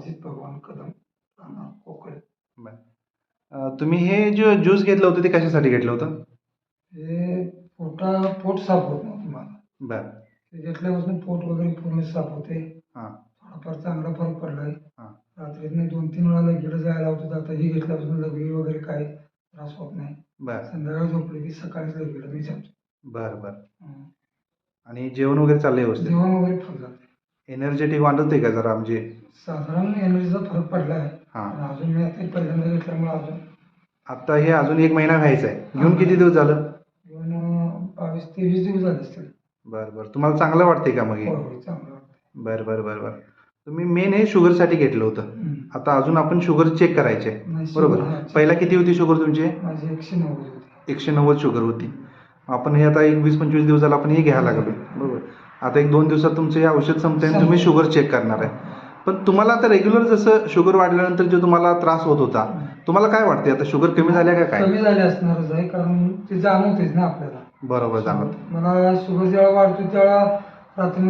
अजित भगवान कदम, राहणार कोकण. तुम्ही हे जो ज्यूस घेतलं होतं ते कशासाठी घेतलं होतं? हे पोट साफ होत नव्हतं मला. बर. ते घेतल्यापासून पोट वगैरे पूर्ण साफ होते. हां. थोडाफार चांगला फरक पडलाय. हां. रात्रीतनं 2-3 वेळा लगेच जायला होतं, आता ही घेतल्यापासून लघवी वगैरे काय त्रास होत नाही. बर. संध्याकाळी झोपले की सकाळीच लगेच मी जमतो. बरं बरं. आणि जेवण वगैरे चाललंय व्यवस्थित? जेवण वगैरे फुल जाते. एनर्जेटिक वाटत आहे का जरा म्हणजे? साधारण एनर्जीचा फरक पडलाय. हां. पण अजून मी आता पहिल्यांदा घेतल्यामुळे अजून आता हे अजून 1 महिना व्हायचा आहे. घेऊन किती दिवस झालं? घेऊन 22-23 दिवस झाले असतील. बरं बरं. तुम्हाला चांगलं वाटतंय का मग हे? होय, चांगलं वाटतं. बरं बरं बरं बरं. तुम्ही मेन हे शुगरसाठी घेतलं होतं. आता अजून आपण शुगर चेक करायचे आहे, नाही, बरोबर? शुगर नाही. पहिला किती होती शुगर तुमची? माझी 190 होती. 190 शुगर होती. आपण हे आता 20-25 दिवस झाला आपण हे घ्यायला लागलो, बरोबर? आता 1-2 दिवसात तुमचं हे औषध संपते आणि तुम्ही शुगर चेक करणार आहे. पण तुम्हाला आता रेग्युलर जसं शुगर वाढल्यानंतर जो तुम्हाला त्रास होत होता, तुम्हाला काय वाटते आता शुगर कमी झाल्या का काय? कमी झाली असणारच आहे, कारण ते जाणवतेच ना आपल्याला. बरोबर, जाणवतं. मला शुगर जेव्हा वाढतो तेव्हा रात्री